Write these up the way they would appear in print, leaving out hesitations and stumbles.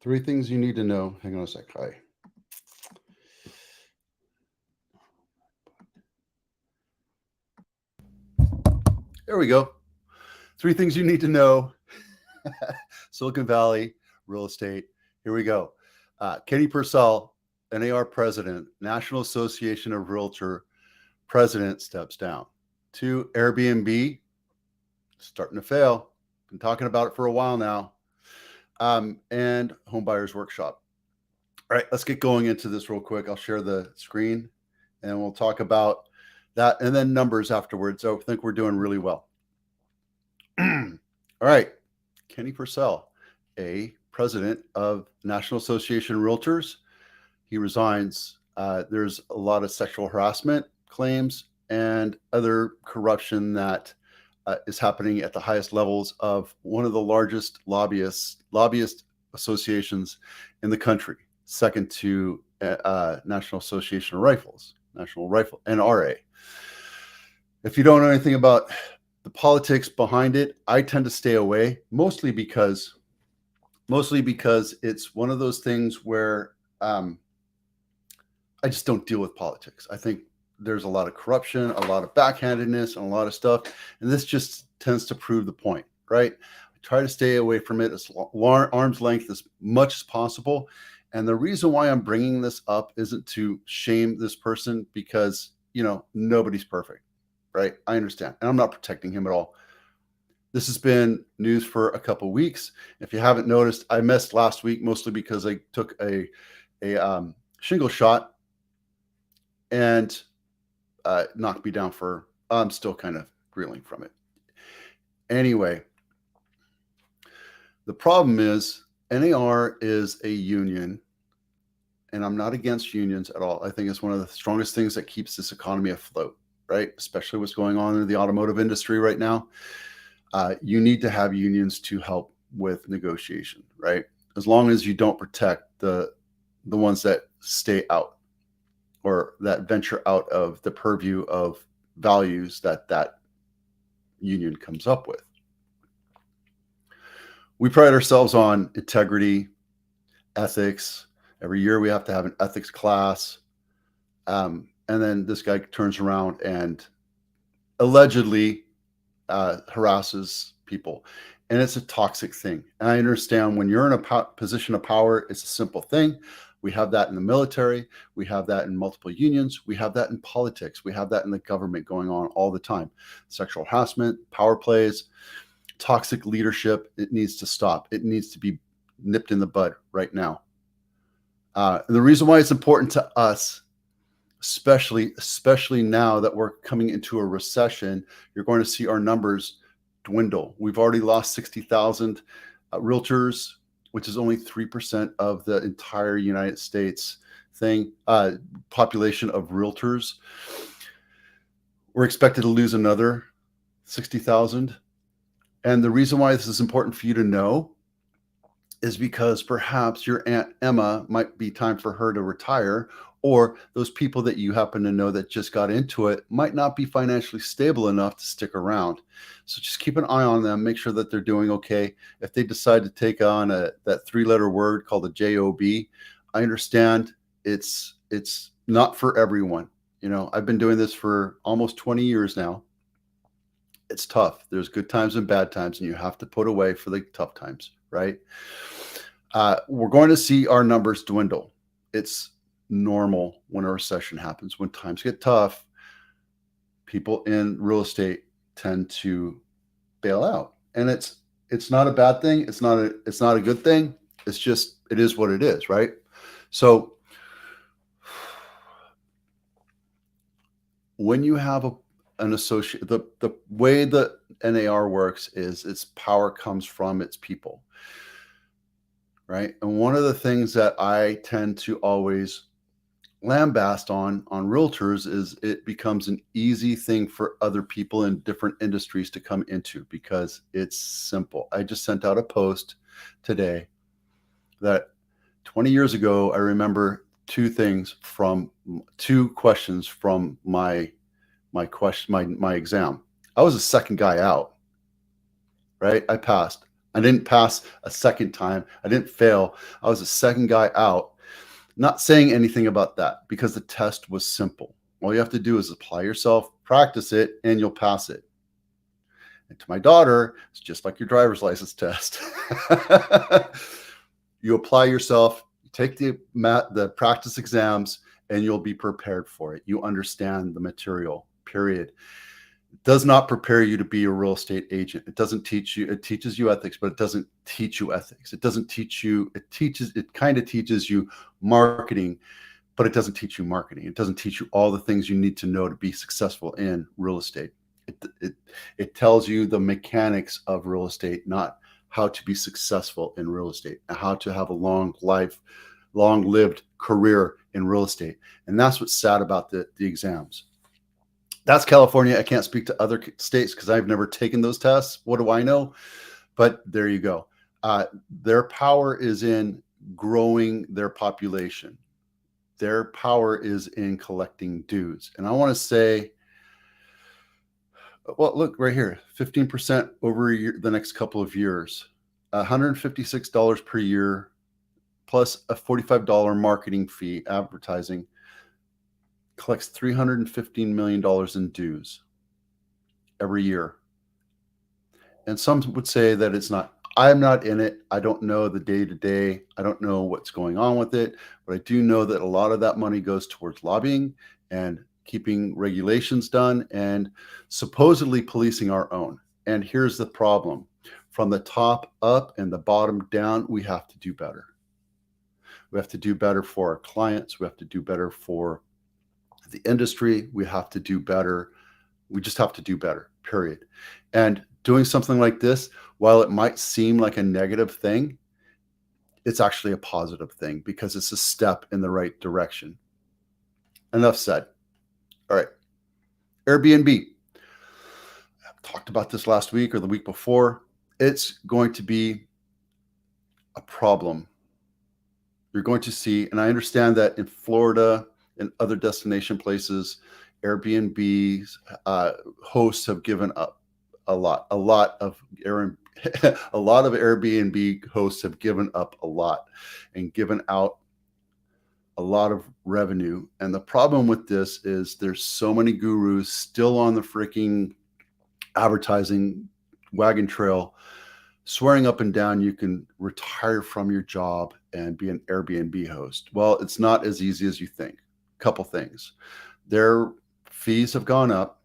Three things you need to know. Hang on a sec. Hi. There we go. Three things you need to know. Silicon Valley, real estate. Here we go. Kenny Parcell, NAR president, National Association of Realtor president, steps down. 2, Airbnb, starting to fail. Been talking about it for a while now. And Home Buyers Workshop. All right, let's get going into this real quick. I'll share the screen and we'll talk about that and then numbers afterwards. So I think we're doing really well. All right, Kenny Parcell, a president of National Association of Realtors. He resigns. There's a lot of sexual harassment claims and other corruption that is happening at the highest levels of one of the largest lobbyist associations in the country, second to National Association of Rifles, National Rifle, NRA. If you don't know anything about the politics behind it, I tend to stay away, mostly because it's one of those things where I just don't deal with politics. I think there's a lot of corruption, a lot of backhandedness, and a lot of stuff, and this just tends to prove the point, right? I try to stay away from it as arm's length as much as possible. And the reason why I'm bringing this up isn't to shame this person because, nobody's perfect, right? I understand. And I'm not protecting him at all. This has been news for a couple of weeks. If you haven't noticed, I missed last week mostly because I took a shingle shot and knocked me down I'm still kind of reeling from it. Anyway, the problem is NAR is a union, and I'm not against unions at all. I think it's one of the strongest things that keeps this economy afloat, right? Especially what's going on in the automotive industry right now. You need to have unions to help with negotiation, right? As long as you don't protect the ones that stay out or that venture out of the purview of values that union comes up with. We pride ourselves on integrity, ethics. Every year we have to have an ethics class. And then this guy turns around and allegedly harasses people. And it's a toxic thing. And I understand when you're in a position of power, it's a simple thing. We have that in the military. We have that in multiple unions. We have that in politics. We have that in the government going on all the time. Sexual harassment, power plays, toxic leadership. It needs to stop. It needs to be nipped in the bud right now. The reason why it's important to us, especially now that we're coming into a recession, you're going to see our numbers dwindle. We've already lost 60,000 realtors, which is only 3% of the entire United States population of realtors. We're expected to lose another 60,000. And the reason why this is important for you to know is because perhaps your Aunt Emma might be time for her to retire, or those people that you happen to know that just got into it might not be financially stable enough to stick around. So just keep an eye on them, make sure that they're doing okay. If they decide to take on that 3-letter word called a job, I understand it's not for everyone. I've been doing this for almost 20 years now. It's tough. There's good times and bad times, and you have to put away for the tough times, right? We're going to see our numbers dwindle. It's normal when a recession happens. When times get tough, people in real estate tend to bail out, and it's not a bad thing. It's not a good thing. It's just, it is what it is, right? So when you have an associate, the way the NAR works is its power comes from its people, right? And one of the things that I tend to always lambast on realtors is it becomes an easy thing for other people in different industries to come into because it's simple. I just sent out a post today that 20 years ago, I remember two questions from my exam. I was the second guy out, right? I passed. I didn't pass a second time. I didn't fail. I was the second guy out. Not saying anything about that because the test was simple. All you have to do is apply yourself, practice it, and you'll pass it. And to my daughter, it's just like your driver's license test. You apply yourself, you take the practice exams, and you'll be prepared for it. You understand the material, period. It does not prepare you to be a real estate agent. It doesn't teach you, it teaches you ethics, but it doesn't teach you ethics. It doesn't teach you, it kind of teaches you marketing, but it doesn't teach you marketing. It doesn't teach you all the things you need to know to be successful in real estate. It tells you the mechanics of real estate, not how to be successful in real estate, and how to have a long lived career in real estate. And that's what's sad about the exams. That's California. I can't speak to other states because I've never taken those tests. What do I know? But there you go. Their power is in growing their population. Their power is in collecting dues. And I want to say, well, look right here, 15% over the next couple of years, $156 per year, plus a $45 marketing fee, advertising, collects $315 million in dues every year. And some would say that it's not. I'm not in it. I don't know the day to day. I don't know what's going on with it, but I do know that a lot of that money goes towards lobbying and keeping regulations done and supposedly policing our own. And here's the problem. From the top up and the bottom down, we have to do better. We have to do better for our clients. We have to do better for the industry. We have to do better. We just have to do better, period. And doing something like this, while it might seem like a negative thing, it's actually a positive thing because it's a step in the right direction. Enough said. All right. Airbnb. I talked about this last week or the week before. It's going to be a problem. You're going to see, and I understand that in Florida and other destination places, Airbnb hosts have given up a lot of Airbnb hosts have given up a lot and given out a lot of revenue. And the problem with this is there's so many gurus still on the freaking advertising wagon trail, swearing up and down you can retire from your job and be an Airbnb host. Well, it's not as easy as you think. Couple things. Their fees have gone up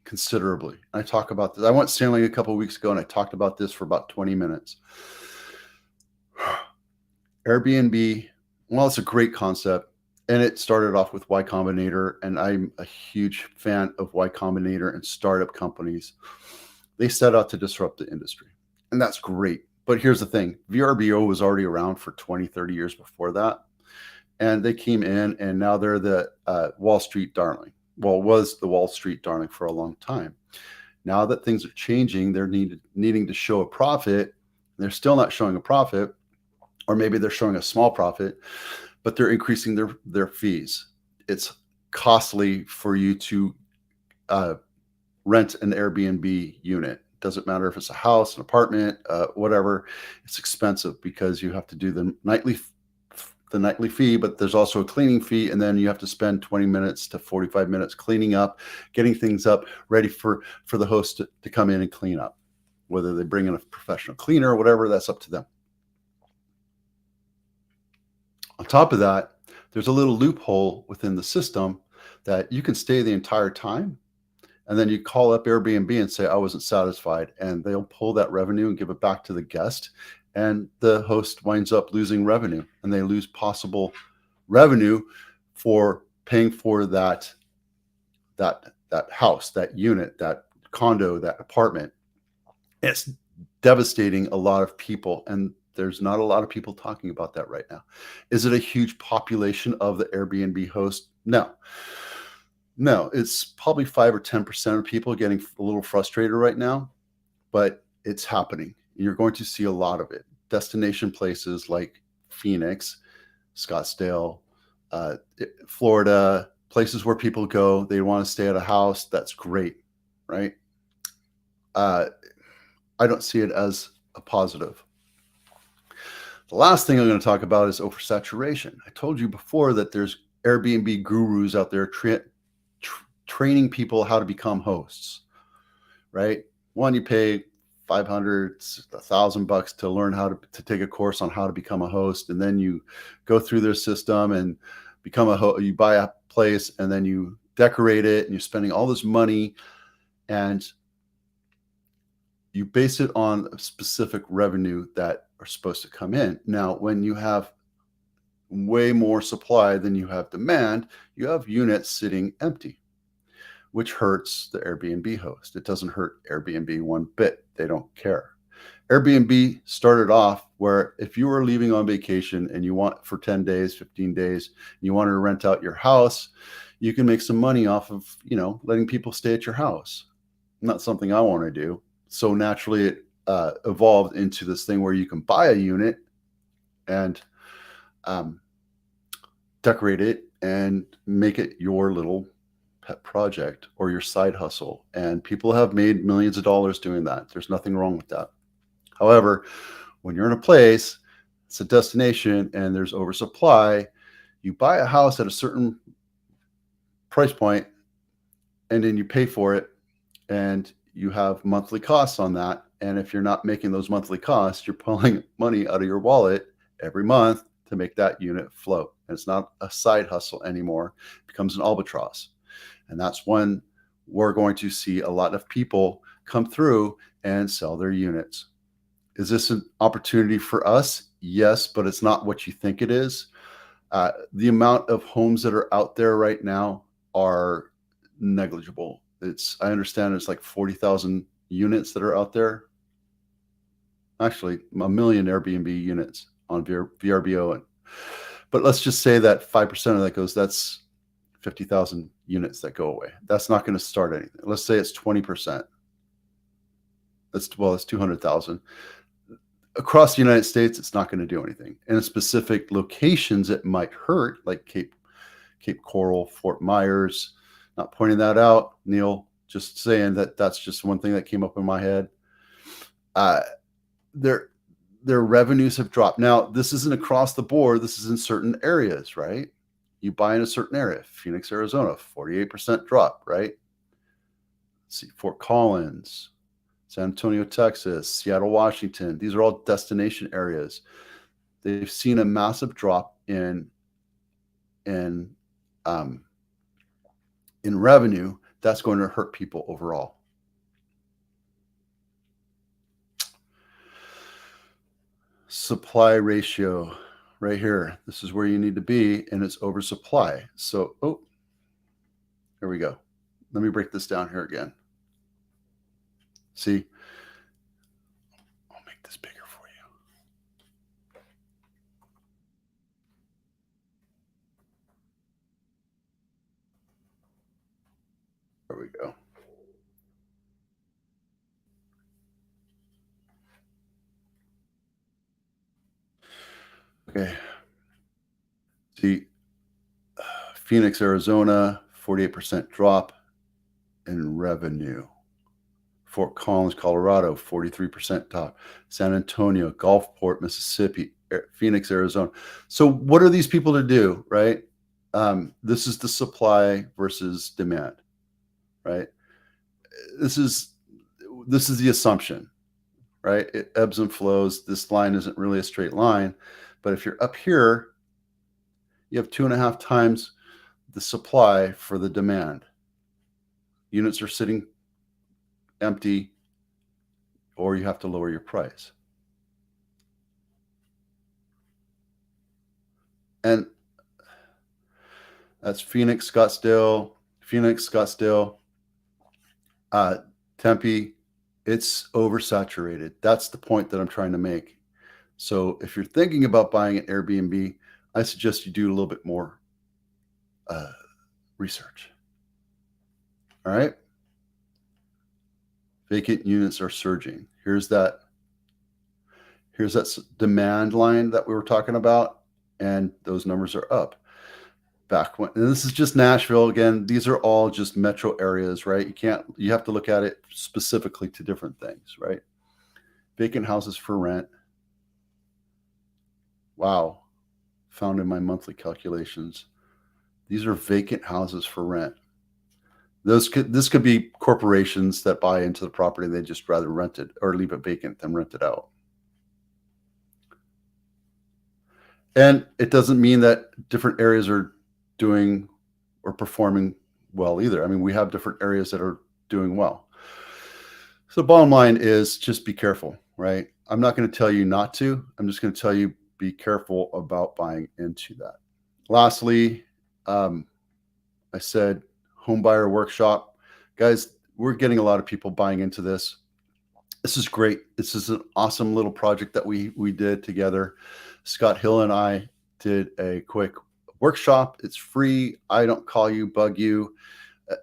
considerably. I talk about this. I went sailing a couple of weeks ago and I talked about this for about 20 minutes. Airbnb, well, it's a great concept. And it started off with Y Combinator. And I'm a huge fan of Y Combinator and startup companies. They set out to disrupt the industry. And that's great. But here's the thing. VRBO was already around for 20, 30 years before that. And they came in and now they're the Wall Street darling. Well, was the Wall Street darling for a long time. Now that things are changing, they're needing to show a profit. They're still not showing a profit, or maybe they're showing a small profit, but they're increasing their fees. It's costly for you to rent an Airbnb unit. Doesn't matter if it's a house, an apartment, whatever. It's expensive because you have to do the nightly fee, but there's also a cleaning fee, and then you have to spend 20 minutes to 45 minutes cleaning up, getting things up, ready for the host to come in and clean up. Whether they bring in a professional cleaner or whatever, that's up to them. On top of that, there's a little loophole within the system that you can stay the entire time, and then you call up Airbnb and say, I wasn't satisfied, and they'll pull that revenue and give it back to the guest. And the host winds up losing revenue, and they lose possible revenue for paying for that house, that unit, that condo, that apartment. It's devastating a lot of people, and there's not a lot of people talking about that right now. Is it a huge population of the Airbnb host? No, it's probably 5 or 10% of people getting a little frustrated right now, but it's happening. You're going to see a lot of it. Destination places like Phoenix, Scottsdale, Florida, places where people go, they want to stay at a house. That's great, right? I don't see it as a positive. The last thing I'm going to talk about is oversaturation. I told you before that there's Airbnb gurus out there training people how to become hosts, right? One, you pay $500, $1,000 to learn how to take a course on how to become a host, and then you go through their system and become a host. You buy a place and then you decorate it, and you're spending all this money, and you base it on a specific revenue that are supposed to come in. Now, when you have way more supply than you have demand, you have units sitting empty, which hurts the Airbnb host. It doesn't hurt Airbnb one bit. They don't care. Airbnb started off where if you were leaving on vacation and you want for 10 days, 15 days, and you wanted to rent out your house, you can make some money off of, letting people stay at your house. Not something I want to do. So naturally it evolved into this thing where you can buy a unit and decorate it and make it your little pet project or your side hustle. And people have made millions of dollars doing that. There's nothing wrong with that. However, when you're in a place, it's a destination and there's oversupply, you buy a house at a certain price point and then you pay for it and you have monthly costs on that. And if you're not making those monthly costs, you're pulling money out of your wallet every month to make that unit float. And it's not a side hustle anymore. It becomes an albatross. And that's when we're going to see a lot of people come through and sell their units. Is this an opportunity for us? Yes, but it's not what you think it is. The amount of homes that are out there right now are negligible. I understand it's like 40,000 units that are out there. Actually, 1 million Airbnb units on VRBO. But let's just say that 5% of that goes, that's 50,000 units that go away. That's not going to start anything. Let's say it's 20%. That's 200,000. Across the United States, it's not going to do anything. In specific locations, it might hurt, like Cape Coral, Fort Myers. Not pointing that out, Neil, just saying that that's just one thing that came up in my head. Their revenues have dropped. Now, this isn't across the board. This is in certain areas, right? You buy in a certain area. Phoenix, Arizona, 48% drop, right? Let's see, Fort Collins, San Antonio, Texas, Seattle, Washington. These are all destination areas. They've seen a massive drop in revenue. That's going to hurt people overall. Supply ratio right here. This is where you need to be, and it's oversupply. So, here we go. Let me break this down here again. See, I'll make this bigger for you. There we go. Okay. See, Phoenix, Arizona, 48% drop in revenue. Fort Collins, Colorado, 43% drop. San Antonio, Gulfport, Mississippi, Phoenix, Arizona. So what are these people to do, right? This is the supply versus demand, right? This is the assumption, right? It ebbs and flows. This line isn't really a straight line, but if you're up here, you have 2.5 times the supply for the demand. Units are sitting empty, or you have to lower your price. And that's Phoenix, Scottsdale, Tempe. It's oversaturated. That's the point that I'm trying to make. So if you're thinking about buying an Airbnb, I suggest you do a little bit more research. All right. Vacant units are surging. Here's that demand line that we were talking about, and those numbers are up. And this is just Nashville. Again, these are all just metro areas, right? You have to look at it specifically to different things, right? vacant houses for rent. Wow. Found in my monthly calculations. These are vacant houses for rent. This could be corporations that buy into the property. They just rather rent it or leave it vacant than rent it out. And it doesn't mean that different areas are doing or performing well either. I mean, we have different areas that are doing well. So the bottom line is just be careful, right? I'm not going to tell you not to. I'm just going to tell you be careful about buying into that. Lastly, I said home buyer workshop. Guys, we're getting a lot of people buying into this. This is great. This is an awesome little project that we did together. Scott Hill and I did a quick workshop. It's free. I don't call you, bug you.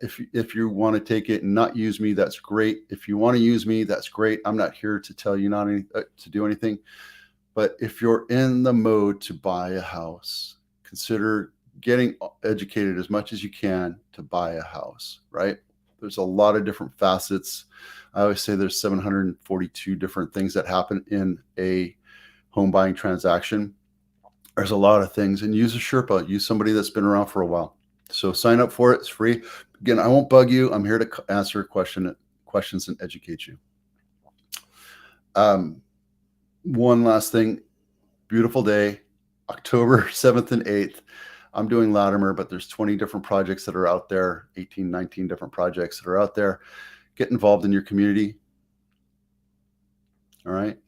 If you want to take it and not use me, that's great. If you want to use me, that's great. I'm not here to tell you not to do anything. But if you're in the mode to buy a house, consider getting educated as much as you can to buy a house, right? There's a lot of different facets. I always say there's 742 different things that happen in a home buying transaction. There's a lot of things, and use a Sherpa, use somebody that's been around for a while. So sign up for it. It's free. Again, I won't bug you. I'm here to answer questions and educate you. One last thing. Beautiful day, October 7th and 8th. I'm doing Latimer, but there's 20 different projects that are out there, 18, 19 different projects that are out there. Get involved in your community. All right.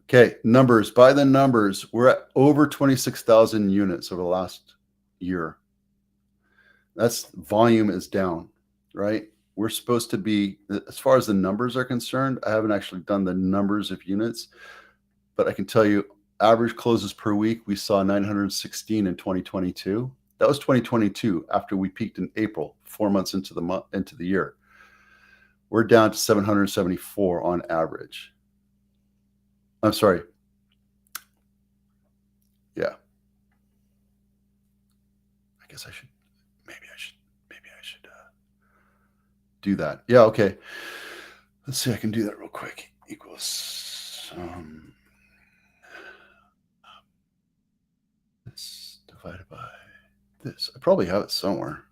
Okay, numbers. By the numbers, we're at over 26,000 units over the last year. That's volume is down, right? We're supposed to be, as far as the numbers are concerned, I haven't actually done the numbers of units, but I can tell you average closes per week, we saw 916 in 2022. That was 2022 after we peaked in April, 4 months into the year. We're down to 774 on average. I'm sorry. Yeah. I guess I should do that. Yeah, okay. Let's see, I can do that real quick. Equals this divided by this. I probably have it somewhere.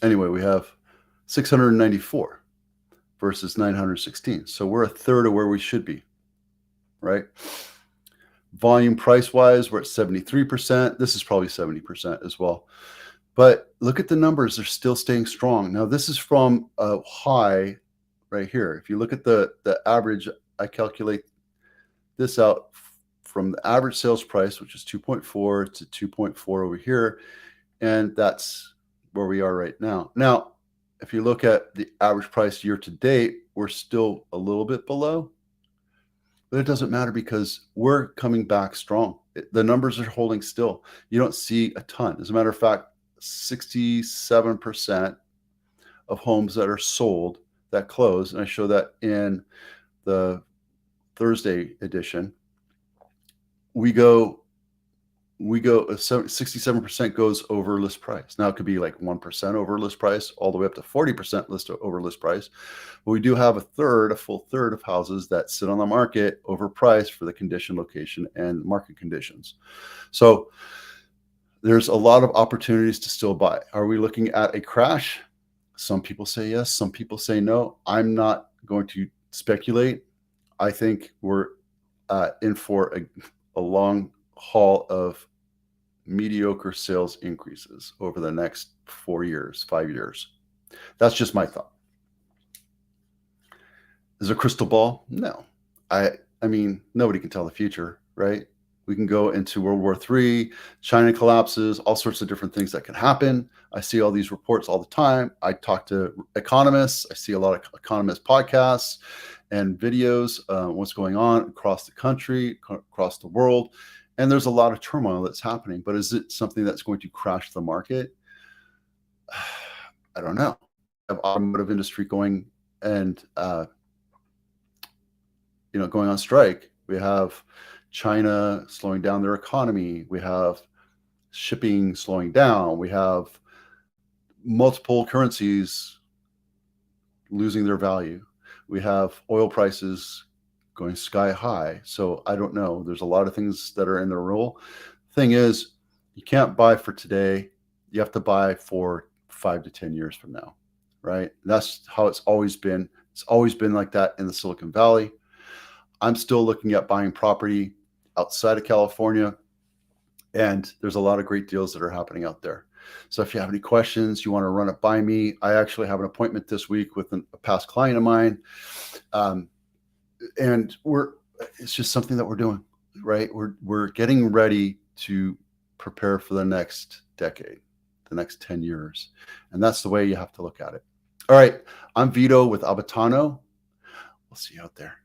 Anyway, we have 694 versus 916. So we're a third of where we should be, right? Volume price-wise, we're at 73%. This is probably 70% as well. But look at the numbers. They're still staying strong. Now, this is from a high right here. If you look at the average, I calculate this out from the average sales price, which is 2.4 to 2.4 over here. And that's where we are right now. Now, if you look at the average price year to date, we're still a little bit below. But it doesn't matter because we're coming back strong. The numbers are holding still. You don't see a ton. As a matter of fact, 67% of homes that are sold that close, and I show that in the Thursday edition, we go 67% goes over list price. Now it could be like 1% over list price, all the way up to 40% over list price. But we do have a full third of houses that sit on the market overpriced for the condition, location, and market conditions. So there's a lot of opportunities to still buy. Are we looking at a crash? Some people say yes, some people say no. I'm not going to speculate. I think we're in for a long haul of mediocre sales increases over the next 4 years, 5 years. That's just my thought. Is a crystal ball? No. I mean, nobody can tell the future, right? We can go into World War III, China collapses, all sorts of different things that can happen. I see all these reports all the time. I talk to economists. I see a lot of economist podcasts and videos, what's going on across the country, across the world. And there's a lot of turmoil that's happening. But is it something that's going to crash the market? I don't know. We have automotive industry going and going on strike. We have China slowing down their economy. We have shipping slowing down. We have multiple currencies losing their value. We have oil prices going sky high. So I don't know. There's a lot of things that are in the rule. Thing is, you can't buy for today. You have to buy for 5 to 10 years from now, right? That's how it's always been. It's always been like that in the Silicon Valley. I'm still looking at buying property outside of California, and there's a lot of great deals that are happening out there. So if you have any questions, you want to run it by me, I actually have an appointment this week with a past client of mine. And it's just something that we're doing, right? We're getting ready to prepare for the next decade, the next 10 years. And that's the way you have to look at it. All right. I'm Vito with Abitano. We'll see you out there.